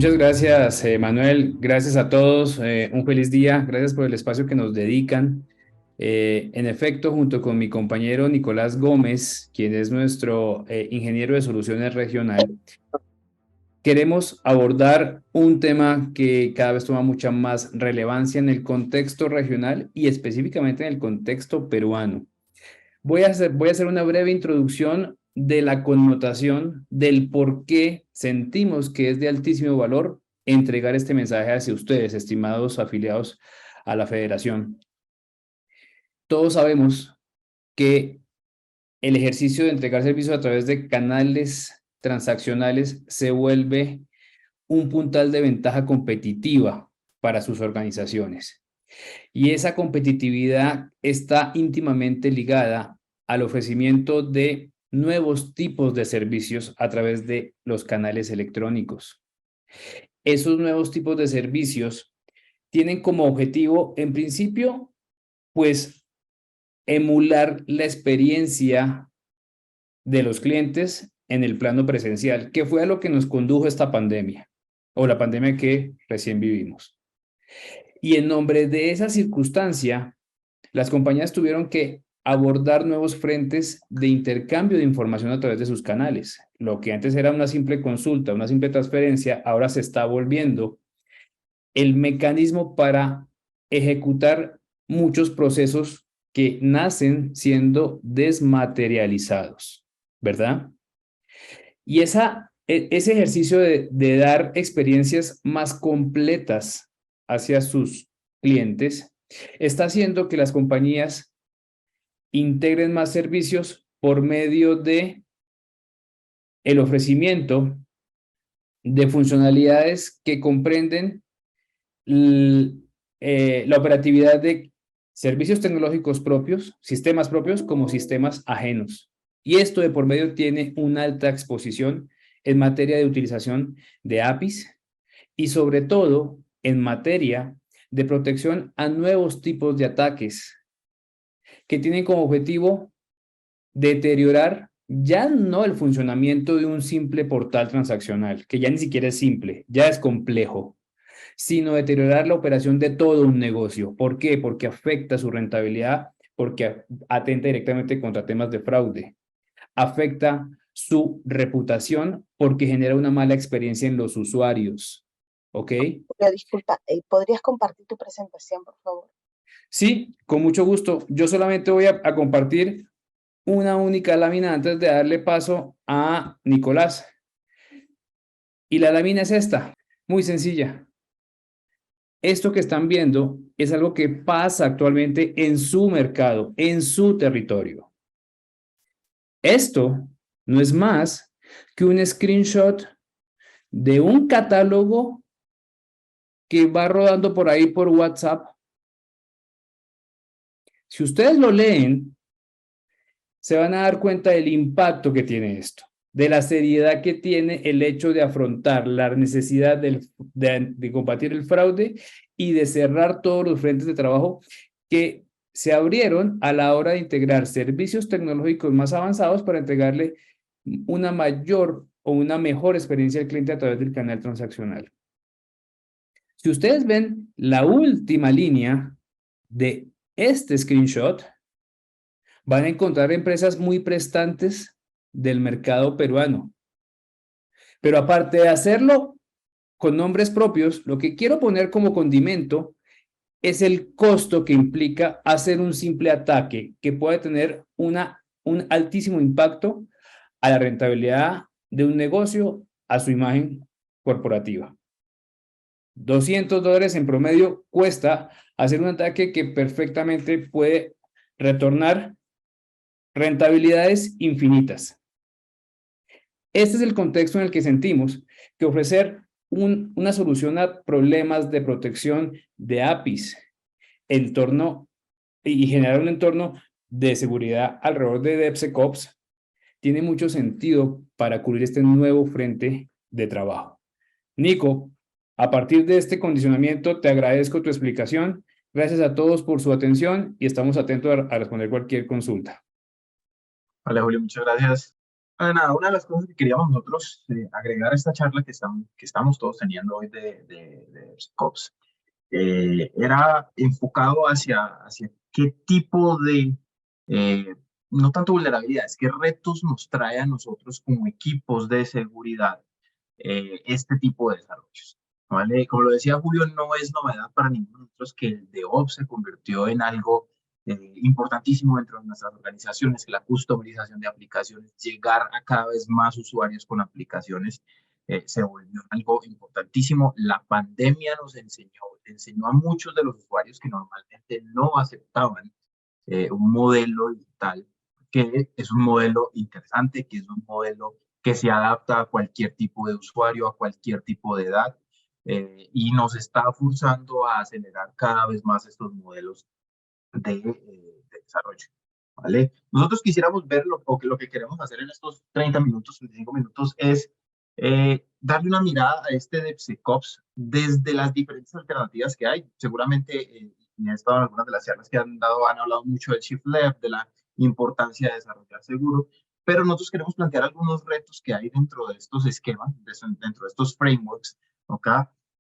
Muchas gracias, Manuel. Gracias a todos. Un feliz día. Gracias por el espacio que nos dedican. En efecto, junto con mi compañero Nicolás Gómez, quien es nuestro ingeniero de soluciones regional, queremos abordar un tema que cada vez toma mucha más relevancia en el contexto regional y específicamente en el contexto peruano. Voy a hacer una breve introducción de la connotación del por qué sentimos que es de altísimo valor entregar este mensaje hacia ustedes, estimados afiliados a la federación. Todos sabemos que el ejercicio de entregar servicios a través de canales transaccionales se vuelve un puntal de ventaja competitiva para sus organizaciones. Y esa competitividad está íntimamente ligada al ofrecimiento de nuevos tipos de servicios a través de los canales electrónicos. Esos nuevos tipos de servicios tienen como objetivo, en principio, pues emular la experiencia de los clientes en el plano presencial, que fue a lo que nos condujo esta pandemia, o la pandemia que recién vivimos. Y en nombre de esa circunstancia, las compañías tuvieron que abordar nuevos frentes de intercambio de información a través de sus canales. Lo que antes era una simple consulta, una simple transferencia, ahora se está volviendo el mecanismo para ejecutar muchos procesos que nacen siendo desmaterializados, ¿verdad? Y ese ejercicio de dar experiencias más completas hacia sus clientes está haciendo que las compañías integren más servicios por medio de el ofrecimiento de funcionalidades que comprenden la operatividad de servicios tecnológicos propios, sistemas propios como sistemas ajenos. Y esto de por medio tiene una alta exposición en materia de utilización de APIs y sobre todo en materia de protección a nuevos tipos de ataques que tienen como objetivo deteriorar ya no el funcionamiento de un simple portal transaccional, que ya ni siquiera es simple, ya es complejo, sino deteriorar la operación de todo un negocio. ¿Por qué? Porque afecta su rentabilidad, porque atenta directamente contra temas de fraude, afecta su reputación porque genera una mala experiencia en los usuarios. ¿Ok? Julio, disculpa, ¿podrías compartir tu presentación, por favor? Sí, con mucho gusto. Yo solamente voy a compartir una única lámina antes de darle paso a Nicolás. Y la lámina es esta, muy sencilla. Esto que están viendo es algo que pasa actualmente en su mercado, en su territorio. Esto no es más que un screenshot de un catálogo que va rodando por ahí por WhatsApp. Si ustedes lo leen, se van a dar cuenta del impacto que tiene esto, de la seriedad que tiene el hecho de afrontar la necesidad de combatir el fraude y de cerrar todos los frentes de trabajo que se abrieron a la hora de integrar servicios tecnológicos más avanzados para entregarle una mayor o una mejor experiencia al cliente a través del canal transaccional. Si ustedes ven la última línea de este screenshot, van a encontrar empresas muy prestantes del mercado peruano. Pero aparte de hacerlo con nombres propios, lo que quiero poner como condimento es el costo que implica hacer un simple ataque que puede tener un altísimo impacto a la rentabilidad de un negocio, a su imagen corporativa. $200 en promedio cuesta hacer un ataque que perfectamente puede retornar rentabilidades infinitas. Este es el contexto en el que sentimos que ofrecer una solución a problemas de protección de APIs entorno, y generar un entorno de seguridad alrededor de DevSecOps tiene mucho sentido para cubrir este nuevo frente de trabajo. Nico, a partir de este condicionamiento te agradezco tu explicación. Gracias a todos por su atención y estamos atentos a responder cualquier consulta. Hola Julio, muchas gracias. Nada, una de las cosas que queríamos nosotros agregar a esta charla que estamos todos teniendo hoy de SecOps era enfocado hacia qué tipo eh, no tanto vulnerabilidades, qué retos nos trae a nosotros como equipos de seguridad este tipo de desarrollos. ¿Vale? Como lo decía Julio, no es novedad para ninguno de nosotros que el DevOps se convirtió en algo importantísimo dentro de nuestras organizaciones, que la customización de aplicaciones, llegar a cada vez más usuarios con aplicaciones, se volvió algo importantísimo. La pandemia nos enseñó a muchos de los usuarios que normalmente no aceptaban un modelo digital, que es un modelo interesante, que es un modelo que se adapta a cualquier tipo de usuario, a cualquier tipo de edad, y nos está forzando a acelerar cada vez más estos modelos de desarrollo. ¿Vale? Nosotros quisiéramos ver lo que queremos hacer en estos 30 minutos, 35 minutos, es darle una mirada a este DevSecOps desde las diferentes alternativas que hay. Seguramente en algunas de las charlas que han dado han hablado mucho del Shift Left, de la importancia de desarrollar seguro, pero nosotros queremos plantear algunos retos que hay dentro de estos esquemas, dentro de estos frameworks, ¿ok?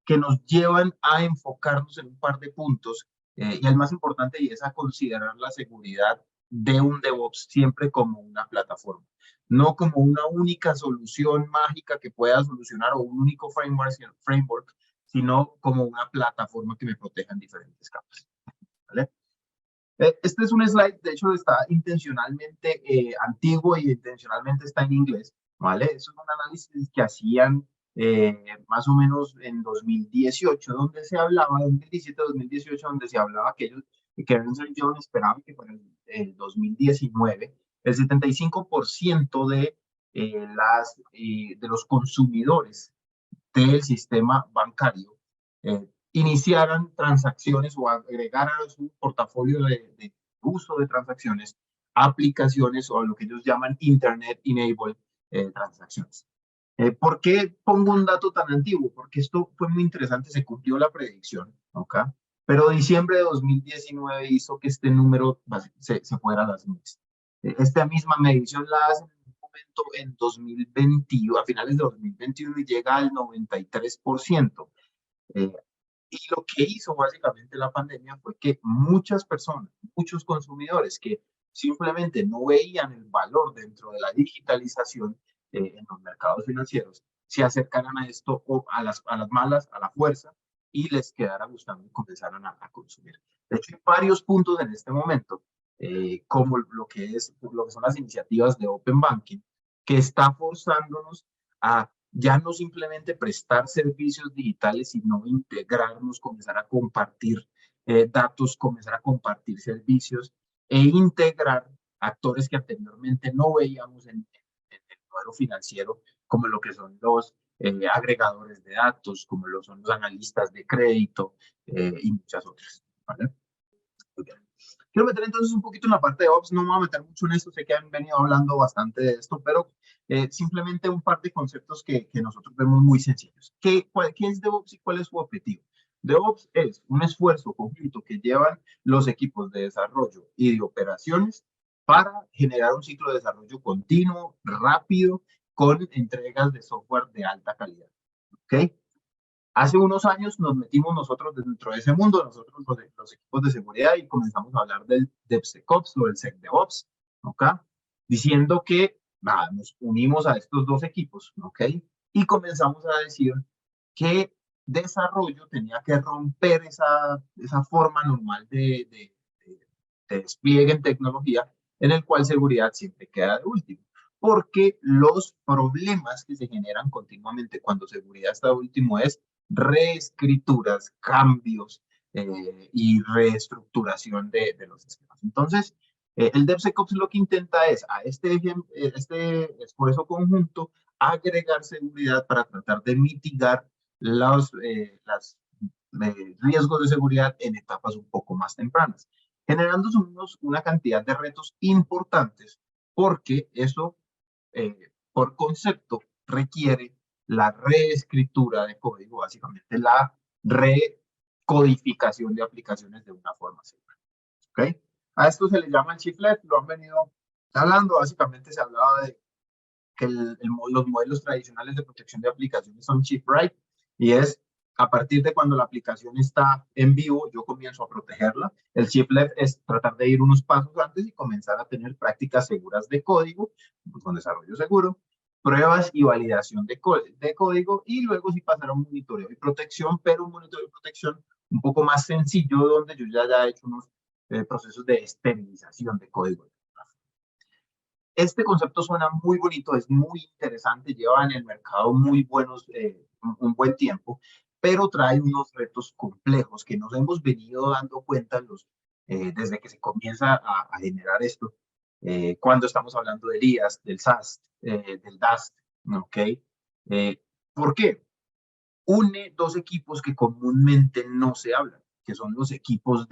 Que nos llevan a enfocarnos en un par de puntos y el más importante, y es a considerar la seguridad de un DevOps siempre como una plataforma, no como una única solución mágica que pueda solucionar o un único framework, sino como una plataforma que me proteja en diferentes capas. ¿Vale? Este es un slide, de hecho está intencionalmente antiguo y intencionalmente está en inglés, ¿vale? Eso es un análisis que hacían más o menos en 2018, donde se hablaba, 2017-2018, donde se hablaba que Ernst Young esperaba que para el 2019 el 75% de los consumidores del sistema bancario iniciaran transacciones o agregaran a su portafolio de uso de transacciones aplicaciones o lo que ellos llaman Internet Enabled transacciones. ¿Por qué pongo un dato tan antiguo? Porque esto fue muy interesante, se cumplió la predicción, ¿ok? Pero diciembre de 2019 hizo que este número se fuera a las nubes. Esta misma medición la hacen en un momento en 2021, a finales de 2021 y llega al 93%. Eh, y lo que hizo básicamente la pandemia fue que muchas personas, muchos consumidores que simplemente no veían el valor dentro de la digitalización en los mercados financieros, se acercaran a esto o a las malas, a la fuerza, y les quedara gustando y comenzaran a consumir. De hecho, hay varios puntos en este momento, como lo que son las iniciativas de Open Banking, que está forzándonos a ya no simplemente prestar servicios digitales, sino integrarnos, comenzar a compartir datos, comenzar a compartir servicios e integrar actores que anteriormente no veíamos en el modelo financiero, como lo que son los agregadores de datos, como lo son los analistas de crédito y muchas otras. ¿Vale? Quiero meter entonces un poquito en la parte de Ops, no me voy a meter mucho en esto, sé que han venido hablando bastante de esto, pero simplemente un par de conceptos que nosotros vemos muy sencillos. ¿Qué es DevOps y cuál es su objetivo? DevOps es un esfuerzo conjunto que llevan los equipos de desarrollo y de operaciones para generar un ciclo de desarrollo continuo, rápido, con entregas de software de alta calidad. ¿Ok? Hace unos años nos metimos nosotros dentro de ese mundo, nosotros los equipos de seguridad, y comenzamos a hablar del DevSecOps o del SecDevOps, ¿ok? Diciendo que nada, nos unimos a estos dos equipos, ¿ok? Y comenzamos a decir que desarrollo tenía que romper esa forma normal de despliegue en tecnología, en el cual seguridad siempre queda de último. Porque los problemas que se generan continuamente cuando seguridad está de último es reescrituras, cambios y reestructuración de los esquemas. Entonces, el DevSecOps lo que intenta es a este esfuerzo conjunto agregar seguridad para tratar de mitigar los riesgos de seguridad en etapas un poco más tempranas, generando una cantidad de retos importantes porque eso, por concepto, requiere la reescritura de código, básicamente la recodificación de aplicaciones de una forma segura. ¿Okay? A esto se le llama el chiflet, lo han venido hablando, básicamente se hablaba de que los modelos tradicionales de protección de aplicaciones son chip write, y es a partir de cuando la aplicación está en vivo, yo comienzo a protegerla. El chip left es tratar de ir unos pasos antes y comenzar a tener prácticas seguras de código, pues, con desarrollo seguro, pruebas y validación de código, y luego sí pasar a un monitoreo y protección, pero un monitoreo y protección un poco más sencillo, donde yo ya he hecho unos procesos de esterilización de código. Este concepto suena muy bonito, es muy interesante, lleva en el mercado muy buenos, un buen tiempo, pero trae unos retos complejos que nos hemos venido dando cuenta desde que se comienza a generar esto, cuando estamos hablando del IaaS, del SaaS, del DaaS, ¿ok? ¿Por qué? Une dos equipos que comúnmente no se hablan, que son los equipos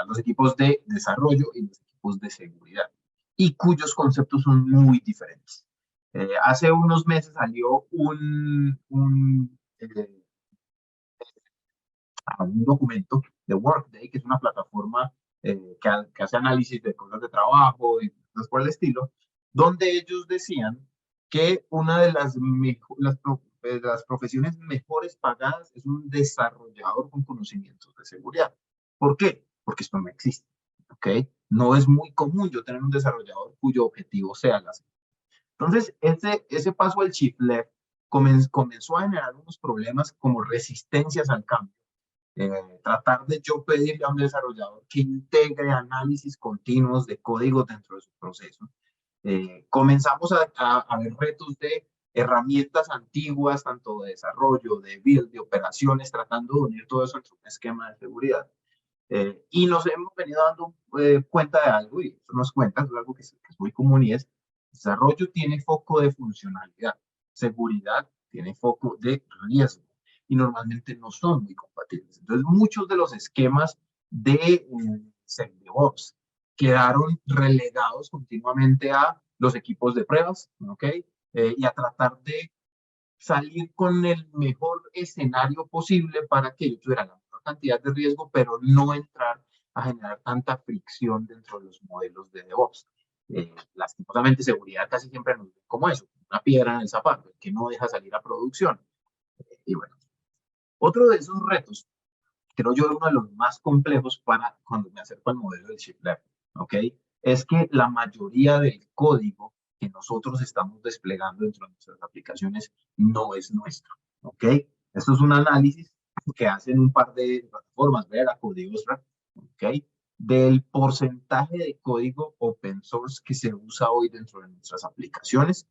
los equipos de desarrollo y los equipos de seguridad, y cuyos conceptos son muy diferentes. Hace unos meses salió un documento de Workday, que es una plataforma que hace análisis de cosas de trabajo y cosas por el estilo, donde ellos decían que una de las profesiones mejores pagadas es un desarrollador con conocimientos de seguridad. ¿Por qué? Porque esto no existe, ¿ok? No es muy común yo tener un desarrollador cuyo objetivo sea la seguridad. Entonces, ese paso al chip left comenzó a generar unos problemas como resistencias al cambio. Tratar de yo pedirle a un desarrollador que integre análisis continuos de código dentro de su proceso. Comenzamos a ver retos de herramientas antiguas, tanto de desarrollo, de build, de operaciones, tratando de unir todo eso en un esquema de seguridad. Y nos hemos venido dando cuenta de algo, y eso nos cuenta, es algo que es muy común, y es: desarrollo tiene foco de funcionalidad, seguridad tiene foco de riesgo, y normalmente no son muy compatibles. Entonces, muchos de los esquemas de DevOps quedaron relegados continuamente a los equipos de pruebas, ¿ok? Y a tratar de salir con el mejor escenario posible para que yo tuviera la menor cantidad de riesgo, pero no entrar a generar tanta fricción dentro de los modelos de DevOps. Lastimosamente, seguridad casi siempre nos ve como eso, una piedra en el zapato, que no deja salir a producción. Y bueno, otro de esos retos, creo yo, uno de los más complejos para cuando me acerco al modelo del chip left, ¿ok? Es que la mayoría del código que nosotros estamos desplegando dentro de nuestras aplicaciones no es nuestro, ¿ok? Esto es un análisis que hacen un par de plataformas, Vera, Codeosra, ¿ok? Del porcentaje de código open source que se usa hoy dentro de nuestras aplicaciones,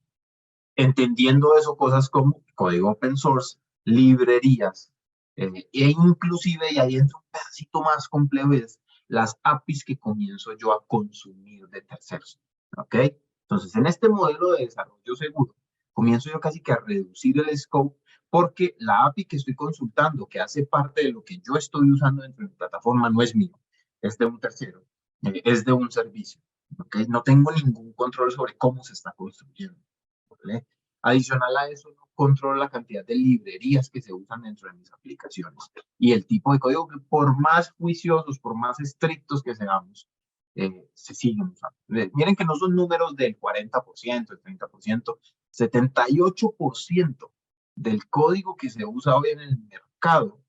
entendiendo eso, cosas como código open source, librerías, e inclusive, y ahí entra un pedacito más complejo, es las APIs que comienzo yo a consumir de terceros, ¿ok? Entonces, en este modelo de desarrollo seguro, comienzo yo casi que a reducir el scope, porque la API que estoy consultando, que hace parte de lo que yo estoy usando dentro de mi plataforma, no es mío, es de un tercero, es de un servicio, ¿ok? No tengo ningún control sobre cómo se está construyendo, ¿vale? Adicional a eso, no controlo la cantidad de librerías que se usan dentro de mis aplicaciones y el tipo de código que, por más juiciosos, por más estrictos que seamos, se siguen usando. Miren que no son números del 40%, el 30%, 78% del código que se usa hoy en el mercado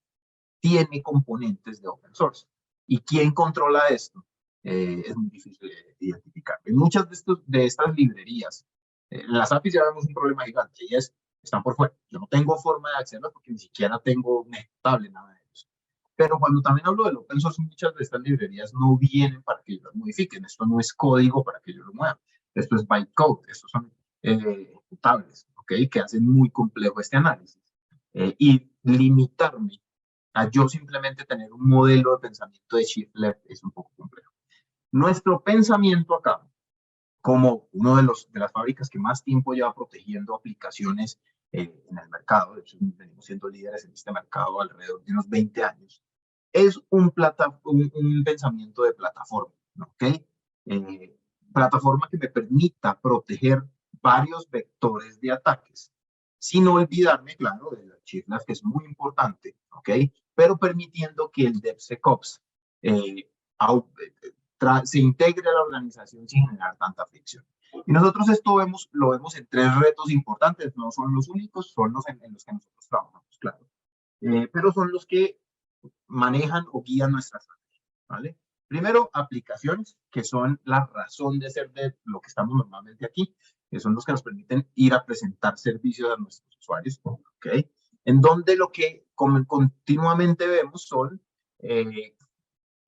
tiene componentes de open source. ¿Y quién controla esto? Es muy difícil de identificar. En muchas de estas librerías, en las APIs ya vemos un problema gigante, y están por fuera. Yo no tengo forma de accederlas porque ni siquiera tengo un ejecutable, nada de eso. Pero cuando también hablo del open source, muchas de estas librerías no vienen para que yo las modifiquen. Esto no es código para que yo lo mueva. Esto es bytecode. Estos son ejecutables, ¿ok? Que hacen muy complejo este análisis. Y limitarme a yo simplemente tener un modelo de pensamiento de shift left es un poco complejo. Nuestro pensamiento acá, como uno de las fábricas que más tiempo lleva protegiendo aplicaciones en el mercado, de hecho venimos siendo líderes en este mercado alrededor de unos 20 años, es un pensamiento de plataforma, ¿ok? Plataforma que me permita proteger varios vectores de ataques, sin olvidarme, claro, de las chiflas, que es muy importante, ¿ok? Pero permitiendo que el DevSecOps se integre a la organización sin generar tanta fricción. Y nosotros esto lo vemos en 3 retos importantes, no son los únicos, son los en los que nosotros trabajamos, claro. Pero son los que manejan o guían nuestra estrategia, ¿vale? Primero, aplicaciones, que son la razón de ser de lo que estamos normalmente aquí, que son los que nos permiten ir a presentar servicios a nuestros usuarios, ¿ok? En donde lo que continuamente vemos son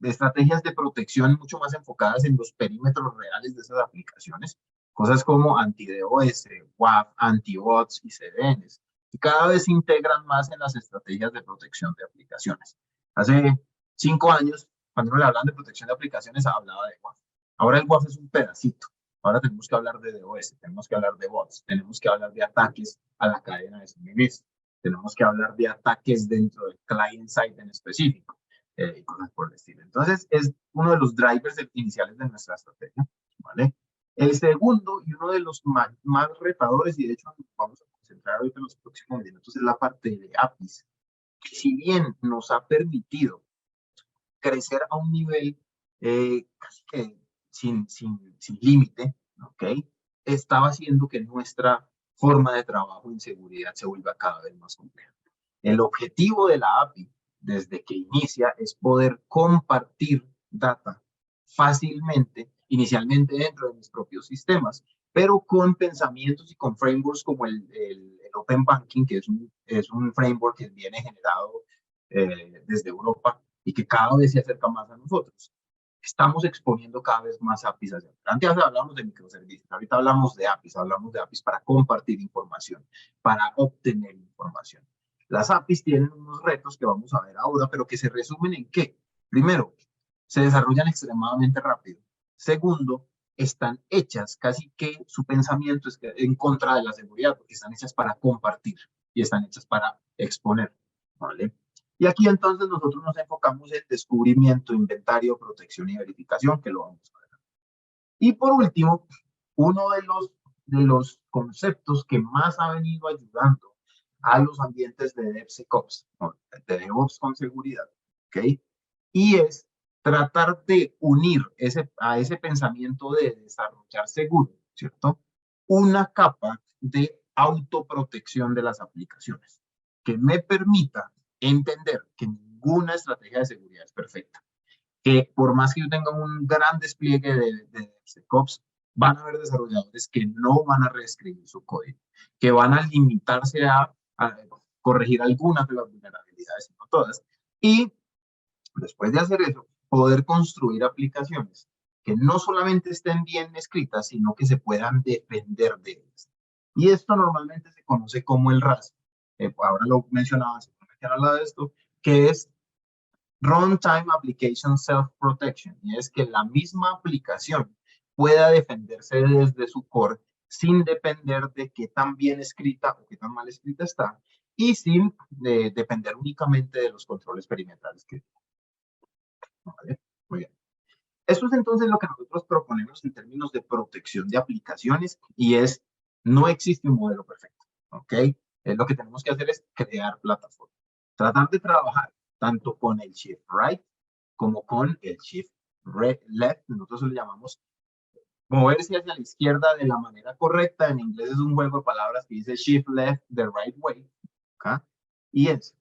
estrategias de protección mucho más enfocadas en los perímetros reales de esas aplicaciones, cosas como anti-DOS, WAF, anti-bots y CDNs, y cada vez se integran más en las estrategias de protección de aplicaciones. Hace 5 años, cuando uno le hablaban de protección de aplicaciones, hablaba de WAF. Ahora el WAF es un pedacito. Ahora tenemos que hablar de DOS, tenemos que hablar de bots, tenemos que hablar de ataques a la cadena de suministro, tenemos que hablar de ataques dentro del client-side en específico. Y cosas por el estilo. Entonces, es uno de los drivers iniciales de nuestra estrategia, ¿vale? El segundo y uno de los más retadores, y de hecho nos vamos a concentrar ahorita en los próximos minutos, es la parte de APIs, que si bien nos ha permitido crecer a un nivel casi que sin límite, ¿ok? Estaba haciendo que nuestra forma de trabajo en seguridad se vuelva cada vez más compleja. El objetivo de la API desde que inicia es poder compartir data fácilmente, inicialmente dentro de mis propios sistemas, pero con pensamientos y con frameworks como el Open Banking, que es un framework que viene generado desde Europa y que cada vez se acerca más a nosotros. Estamos exponiendo cada vez más APIs hacia adelante. Antes hablábamos de microservicios, ahorita hablamos de APIs para compartir información, para obtener información. Las APIs tienen unos retos que vamos a ver ahora, pero que se resumen en ¿qué? Primero, se desarrollan extremadamente rápido. Segundo, están hechas, casi que su pensamiento es en contra de la seguridad, porque están hechas para compartir y están hechas para exponer, ¿vale? Y aquí entonces nosotros nos enfocamos en descubrimiento, inventario, protección y verificación, que lo vamos a ver. Y por último, uno de los conceptos que más ha venido ayudando a los ambientes de DevSecOps, de DevOps con seguridad, ¿ok? Y es tratar de unir a ese pensamiento de desarrollar seguro, ¿cierto? Una capa de autoprotección de las aplicaciones que me permita entender que ninguna estrategia de seguridad es perfecta. Que por más que yo tenga un gran despliegue de DevSecOps, van a haber desarrolladores que no van a reescribir su código, que van a limitarse a corregir algunas de las vulnerabilidades, no todas, y después de hacer eso, poder construir aplicaciones que no solamente estén bien escritas, sino que se puedan defender de ellas. Y esto normalmente se conoce como el RAS. Ahora lo mencionaba, se habla de esto, que es Runtime Application Self-Protection, y es que la misma aplicación pueda defenderse desde su core sin depender de qué tan bien escrita o qué tan mal escrita está, y sin depender únicamente de los controles perimetrales que ¿vale? Muy bien. Esto es entonces lo que nosotros proponemos en términos de protección de aplicaciones, y no existe un modelo perfecto, ¿ok? Lo que tenemos que hacer es crear plataformas. Tratar de trabajar tanto con el Shift Right como con el Shift Left. Nosotros lo llamamos moverse hacia la izquierda de la manera correcta. En inglés es un juego de palabras que dice Shift Left the right way. ¿Okay? Y es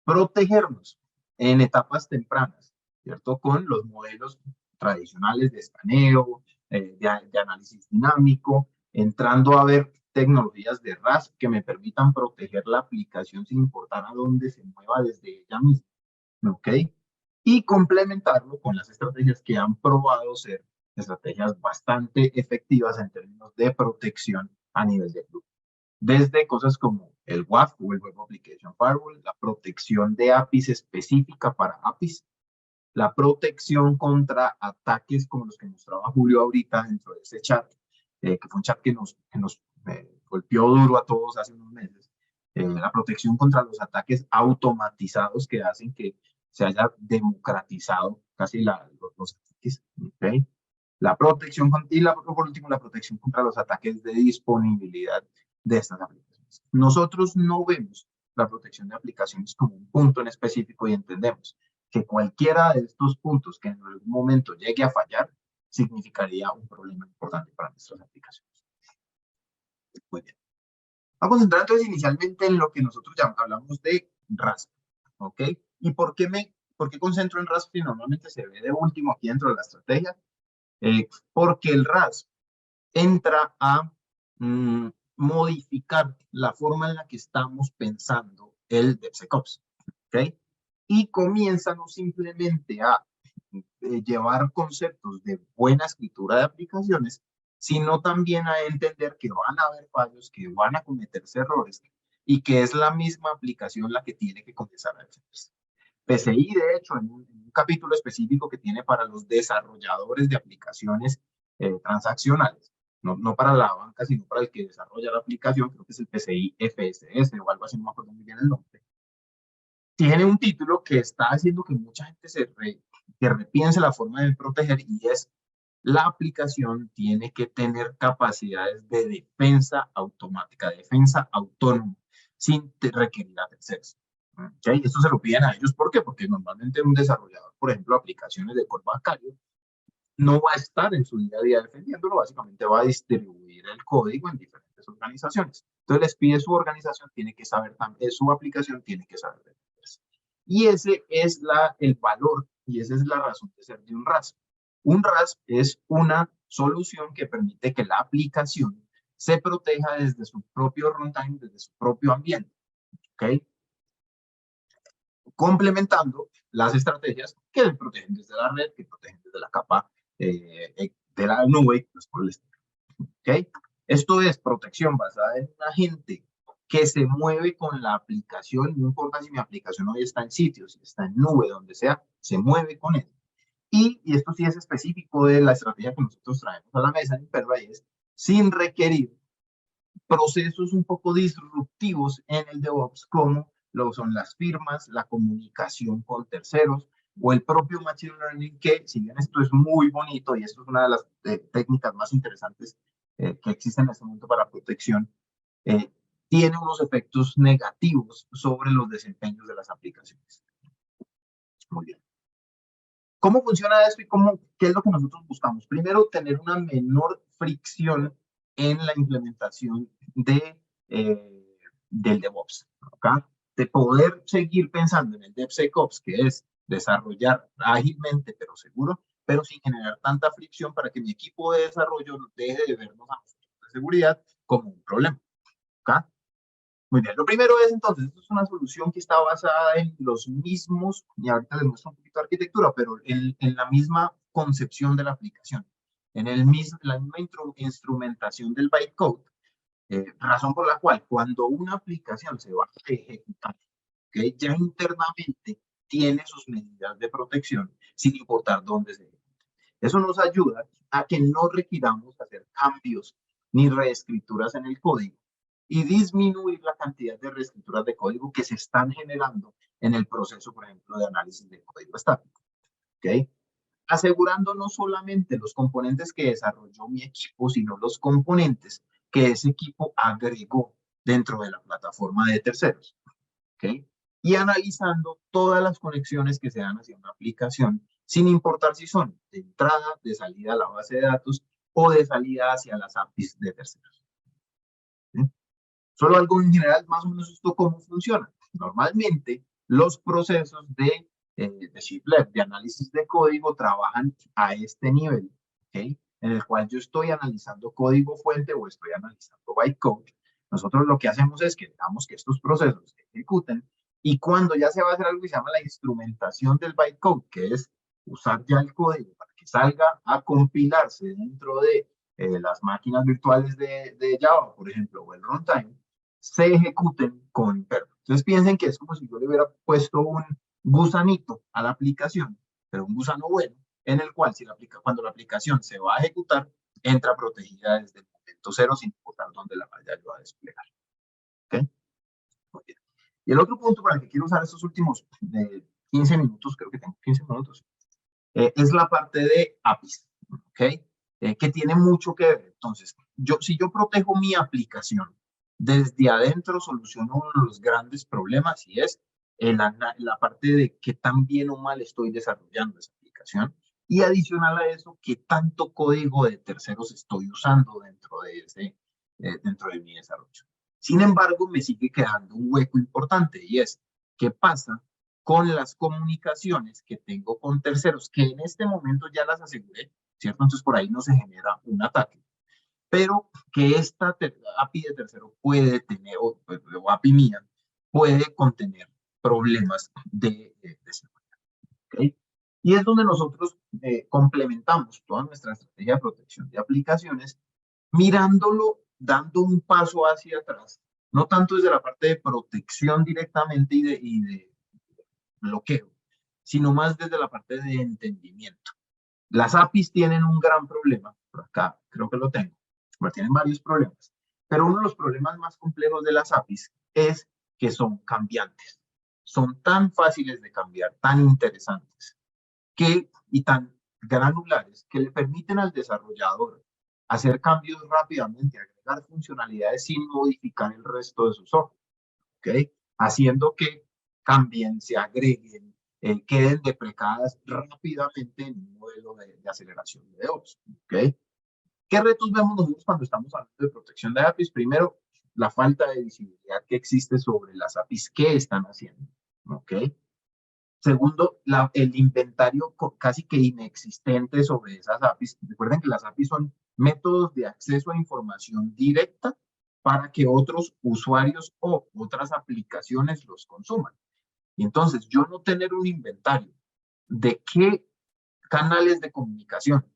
protegernos en etapas tempranas, ¿cierto? Con los modelos tradicionales de escaneo, de análisis dinámico, entrando a ver tecnologías de RAS que me permitan proteger la aplicación sin importar a dónde se mueva desde ella misma, ¿ok? Y complementarlo con las estrategias que han probado ser estrategias bastante efectivas en términos de protección a nivel de flujo. Desde cosas como el WAF o el Web Application Firewall, la protección de APIs específica para APIs, la protección contra ataques como los que mostraba Julio ahorita dentro de ese chat, que fue un chat que nos golpeó duro a todos hace unos meses. La protección contra los ataques automatizados que hacen que se haya democratizado casi los ataques. ¿Okay? La protección, y por último, la protección contra los ataques de disponibilidad de estas aplicaciones. Nosotros no vemos la protección de aplicaciones como un punto en específico y entendemos que cualquiera de estos puntos que en algún momento llegue a fallar significaría un problema importante para nuestras aplicaciones. Muy bien. Vamos a concentrar entonces inicialmente en lo que nosotros ya hablamos de RASP, ¿ok? ¿Y por qué concentro en RASP y normalmente se ve de último aquí dentro de la estrategia? Porque el RASP entra a modificar la forma en la que estamos pensando el DevSecOps, ¿ok? Y comienza no simplemente a llevar conceptos de buena escritura de aplicaciones, sino también a entender que van a haber fallos, que van a cometerse errores y que es la misma aplicación la que tiene que comenzar a defenderse. PCI, de hecho, en un capítulo específico que tiene para los desarrolladores de aplicaciones transaccionales, no para la banca, sino para el que desarrolla la aplicación, creo que es el PCI FSS o algo así, no me acuerdo muy bien el nombre. Tiene un título que está haciendo que mucha gente que repiense la forma de proteger, y es: la aplicación tiene que tener capacidades de defensa automática, de defensa autónoma, sin requerir a terceros. ¿Okay? Esto se lo piden a ellos. ¿Por qué? Porque normalmente un desarrollador, por ejemplo, aplicaciones de core bancario, no va a estar en su día a día defendiéndolo, básicamente va a distribuir el código en diferentes organizaciones. Entonces les pide su organización, tiene que saber también, su aplicación tiene que saber defenderse. Y ese es el valor, y esa es la razón de ser de un RASP. Un RASP es una solución que permite que la aplicación se proteja desde su propio runtime, desde su propio ambiente. ¿Ok? Complementando las estrategias que protegen desde la red, que protegen desde la capa de la nube, pues por el estilo. ¿Okay? Esto es protección basada en un agente que se mueve con la aplicación, no importa si mi aplicación hoy está en sitios, si está en nube, donde sea, se mueve con él. Y esto sí es específico de la estrategia que nosotros traemos a la mesa en Hypervisor, sin requerir procesos un poco disruptivos en el DevOps, como lo son las firmas, la comunicación con terceros, o el propio Machine Learning, que si bien esto es muy bonito, y esto es una de las técnicas más interesantes que existen en este momento para protección, tiene unos efectos negativos sobre los desempeños de las aplicaciones. Muy bien. ¿Cómo funciona esto y qué es lo que nosotros buscamos? Primero, tener una menor fricción en la implementación del DevOps, ¿okay? De poder seguir pensando en el DevSecOps, que es desarrollar ágilmente pero seguro, pero sin generar tanta fricción para que mi equipo de desarrollo deje de vernos a nosotros de seguridad como un problema. ¿Okay? Muy bien, lo primero es entonces, esto es una solución que está basada en los mismos, y ahorita les muestro un poquito de arquitectura, pero en la misma concepción de la aplicación, en la misma instrumentación del bytecode, razón por la cual cuando una aplicación se va a ejecutar, ¿okay? Ya internamente tiene sus medidas de protección sin importar dónde se ejecute. Eso nos ayuda a que no requiramos hacer cambios ni reescrituras en el código y disminuir la cantidad de reescrituras de código que se están generando en el proceso, por ejemplo, de análisis de código estático. ¿Okay? Asegurando no solamente los componentes que desarrolló mi equipo, sino los componentes que ese equipo agregó dentro de la plataforma de terceros. ¿Okay? Y analizando todas las conexiones que se dan hacia una aplicación, sin importar si son de entrada, de salida a la base de datos o de salida hacia las APIs de terceros. ¿Sí? Solo algo en general, más o menos esto cómo funciona. Normalmente, los procesos de Shift Left, de análisis de código, trabajan a este nivel, ¿okay? En el cual yo estoy analizando código fuente o estoy analizando bytecode. Nosotros lo que hacemos es que dejamos que estos procesos se ejecuten, y cuando ya se va a hacer algo que se llama la instrumentación del bytecode, que es usar ya el código para que salga a compilarse dentro de las máquinas virtuales de Java, por ejemplo, o el runtime, se ejecuten con perl. Entonces piensen que es como si yo le hubiera puesto un gusanito a la aplicación, pero un gusano bueno, en el cual cuando la aplicación se va a ejecutar, entra protegida desde el momento cero sin importar dónde la vaya yo a desplegar. ¿Okay? Muy bien. Y el otro punto para el que quiero usar estos últimos 15 minutos, creo que tengo 15 minutos, es la parte de APIs. ¿Okay? Que tiene mucho que ver. Entonces, si yo protejo mi aplicación, desde adentro soluciono uno de los grandes problemas, y es la parte de qué tan bien o mal estoy desarrollando esa aplicación, y adicional a eso, qué tanto código de terceros estoy usando dentro de mi desarrollo. Sin embargo, me sigue quedando un hueco importante, y es, ¿qué pasa con las comunicaciones que tengo con terceros, que en este momento ya las aseguré, ¿cierto? Entonces por ahí no se genera un ataque, pero que esta API de tercero puede tener, o API mía, puede contener problemas de seguridad, ¿ok? Y es donde nosotros complementamos toda nuestra estrategia de protección de aplicaciones, mirándolo, dando un paso hacia atrás, no tanto desde la parte de protección directamente y de bloqueo, sino más desde la parte de entendimiento. Las APIs tienen un gran problema, por acá creo que lo tengo, pero tienen varios problemas, pero uno de los problemas más complejos de las APIs es que son cambiantes, son tan fáciles de cambiar, tan interesantes, y tan granulares que le permiten al desarrollador hacer cambios rápidamente, agregar funcionalidades sin modificar el resto de su software, ¿ok? Haciendo que cambien, se agreguen, queden deprecadas rápidamente en un modelo de aceleración de DevOps, ¿ok? ¿Qué retos vemos nosotros cuando estamos hablando de protección de APIs? Primero, la falta de visibilidad que existe sobre las APIs que están haciendo, ¿ok? Segundo, el inventario casi que inexistente sobre esas APIs. Recuerden que las APIs son métodos de acceso a información directa para que otros usuarios o otras aplicaciones los consuman. Y entonces, yo no tener un inventario de qué canales de comunicación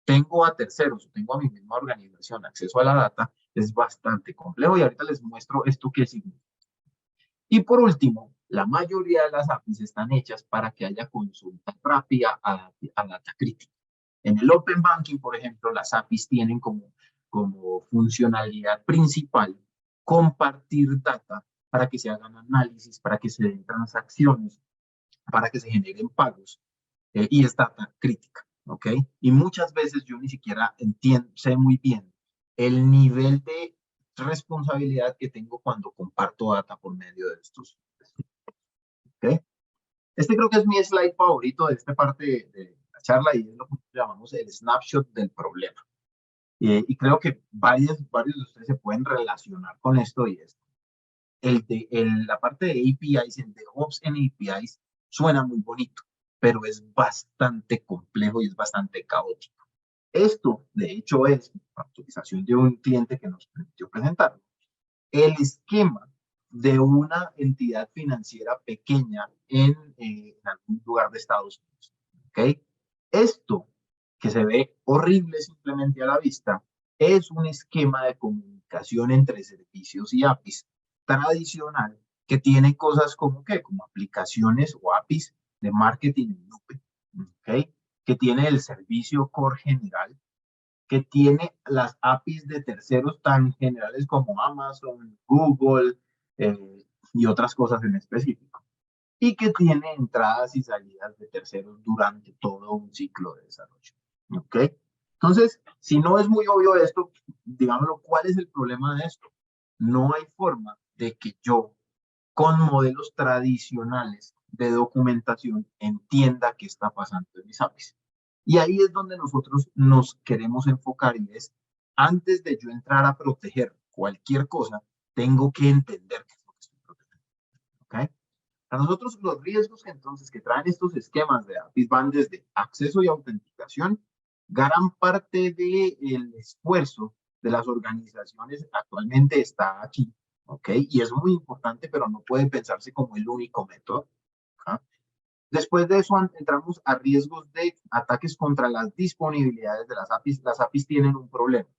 tengo a terceros o tengo a mi misma organización acceso a la data es bastante complejo, y ahorita les muestro esto qué significa. Y por último, la mayoría de las APIs están hechas para que haya consulta rápida a data crítica. En el Open Banking, por ejemplo, las APIs tienen como funcionalidad principal compartir data para que se hagan análisis, para que se den transacciones, para que se generen pagos, y es data crítica, ¿ok? Y muchas veces yo ni siquiera sé muy bien el nivel de responsabilidad que tengo cuando comparto data por medio de estos, ¿ok? Este creo que es mi slide favorito de esta parte de la charla, y es lo que llamamos el snapshot del problema. Y creo que varios de ustedes se pueden relacionar con esto, y es la parte de APIs, el DevOps en APIs suena muy bonito, pero es bastante complejo y es bastante caótico. Esto, de hecho, es la autorización de un cliente que nos permitió presentar el esquema de una entidad financiera pequeña en algún lugar de Estados Unidos, ¿ok? Esto, que se ve horrible simplemente a la vista, es un esquema de comunicación entre servicios y APIs tradicional que tiene cosas como aplicaciones o APIs de marketing en nube, ¿ok? Que tiene el servicio core general, que tiene las APIs de terceros tan generales como Amazon, Google, y otras cosas en específico, y que tiene entradas y salidas de terceros durante todo un ciclo de desarrollo, ¿ok? Entonces, si no es muy obvio esto, digámoslo, ¿cuál es el problema de esto? No hay forma de que yo, con modelos tradicionales de documentación, entienda qué está pasando en mis APIs. Y ahí es donde nosotros nos queremos enfocar, y es, antes de yo entrar a proteger cualquier cosa, tengo que entender qué es lo que estoy protegiendo, ¿ok? A nosotros los riesgos que traen estos esquemas de APIs van desde acceso y autenticación. Gran parte del esfuerzo de las organizaciones actualmente está aquí, ¿ok? Y es muy importante, pero no puede pensarse como el único método, ¿ok? Después de eso entramos a riesgos de ataques contra las disponibilidades de las APIs. Las APIs tienen un problema.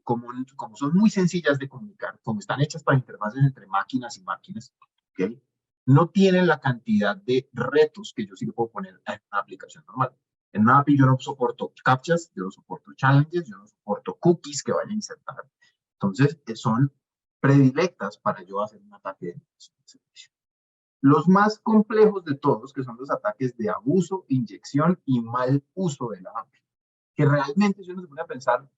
Como son muy sencillas de comunicar, como están hechas para interfaces entre máquinas y máquinas, ¿ok? No tienen la cantidad de retos que yo sí le puedo poner en una aplicación normal. En una API yo no soporto captchas, yo no soporto challenges, yo no soporto cookies que vayan a insertar. Entonces, son predilectas para yo hacer un ataque de servicio. Los más complejos de todos, que son los ataques de abuso, inyección y mal uso de la API, que realmente, si uno se pone a pensar,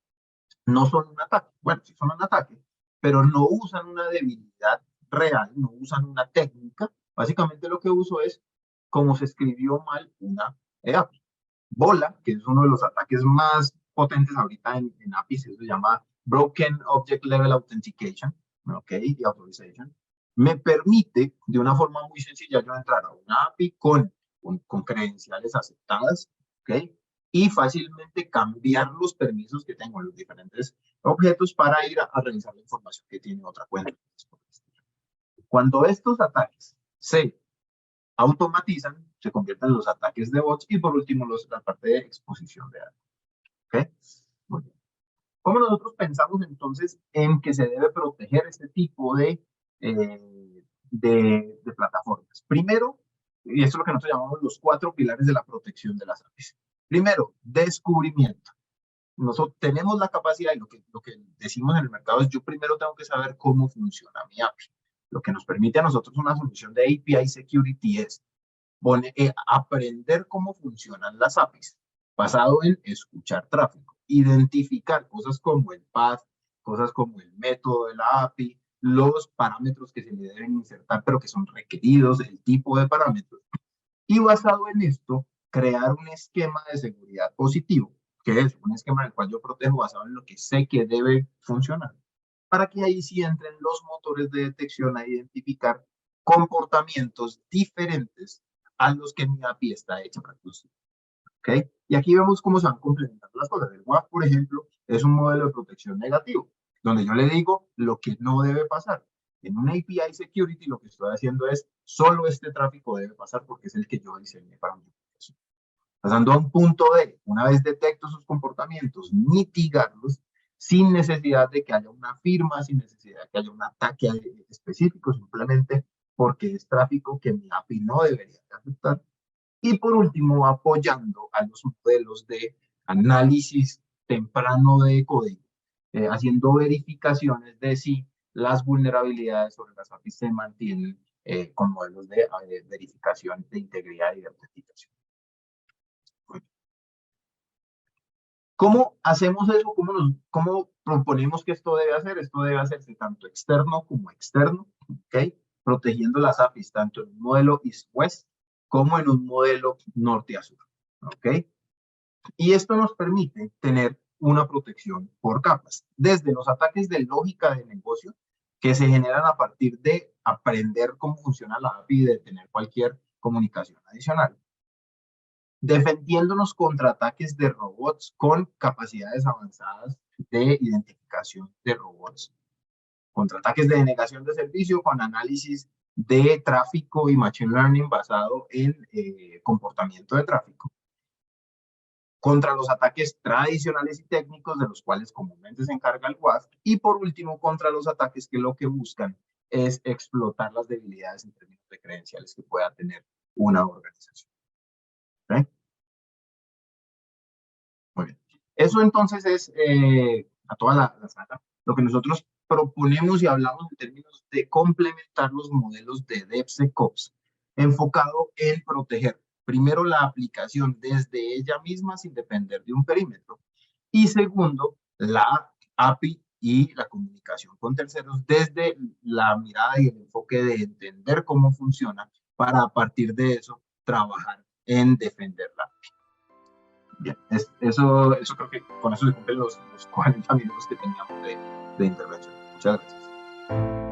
no son un ataque. Bueno, sí son un ataque, pero no usan una debilidad real, no usan una técnica Básicamente lo que uso es cómo se escribió mal una API. Bola, que es uno de los ataques más potentes ahorita en APIs, se llama Broken Object Level Authentication, ¿ok? Y Authorization, me permite de una forma muy sencilla yo entrar a una API con credenciales aceptadas, ¿ok? Y fácilmente cambiar los permisos que tengo en los diferentes objetos para ir a revisar la información que tiene otra cuenta. Cuando estos ataques se automatizan, se convierten en los ataques de bots y por último la parte de exposición de datos. ¿Ok? Muy bien. ¿Cómo nosotros pensamos entonces en que se debe proteger este tipo de plataformas? Primero, y esto es lo que nosotros llamamos los 4 pilares de la protección de las APIs. Primero, descubrimiento. Nosotros tenemos la capacidad y lo que decimos en el mercado es yo primero tengo que saber cómo funciona mi API. Lo que nos permite a nosotros una solución de API Security es aprender cómo funcionan las APIs, basado en escuchar tráfico, identificar cosas como el path, cosas como el método de la API, los parámetros que se le deben insertar, pero que son requeridos, el tipo de parámetros. Y basado en esto, crear un esquema de seguridad positivo, que es un esquema en el cual yo protejo basado en lo que sé que debe funcionar, para que ahí sí entren los motores de detección a identificar comportamientos diferentes a los que mi API está hecha para producir. ¿Ok? Y aquí vemos cómo se van complementando las cosas. El WAF, por ejemplo, es un modelo de protección negativo, donde yo le digo lo que no debe pasar. En un API Security lo que estoy haciendo es solo este tráfico debe pasar porque es el que yo diseñé para mi aplicación. Pasando a un punto de, una vez detecto sus comportamientos, mitigarlos sin necesidad de que haya una firma, sin necesidad de que haya un ataque específico, simplemente porque es tráfico que mi API no debería de aceptar. Y por último, apoyando a los modelos de análisis temprano de código, haciendo verificaciones de si las vulnerabilidades sobre las APIs se mantienen con modelos de verificación de integridad y de autenticación. ¿Cómo hacemos eso? ¿Cómo proponemos que esto debe hacer? Esto debe hacerse tanto externo como externo, ¿ok? Protegiendo las APIs tanto en un modelo East-West como en un modelo norte a sur, ¿ok? Y esto nos permite tener una protección por capas, desde los ataques de lógica de negocio que se generan a partir de aprender cómo funciona la API y de tener cualquier comunicación adicional, defendiéndonos contra ataques de robots con capacidades avanzadas de identificación de robots, contra ataques de denegación de servicio con análisis de tráfico y machine learning basado en comportamiento de tráfico, contra los ataques tradicionales y técnicos de los cuales comúnmente se encarga el WAF, y por último contra los ataques que lo que buscan es explotar las debilidades en términos de credenciales que pueda tener una organización. ¿Okay? Muy bien. Eso entonces es a toda la sala lo que nosotros proponemos y hablamos en términos de complementar los modelos de DevSecOps enfocado en proteger primero la aplicación desde ella misma sin depender de un perímetro y segundo la API y la comunicación con terceros desde la mirada y el enfoque de entender cómo funciona para a partir de eso trabajar en defender la API. Bien, eso creo que con eso se cumplen los 40 minutos que teníamos de intervención. Muchas gracias.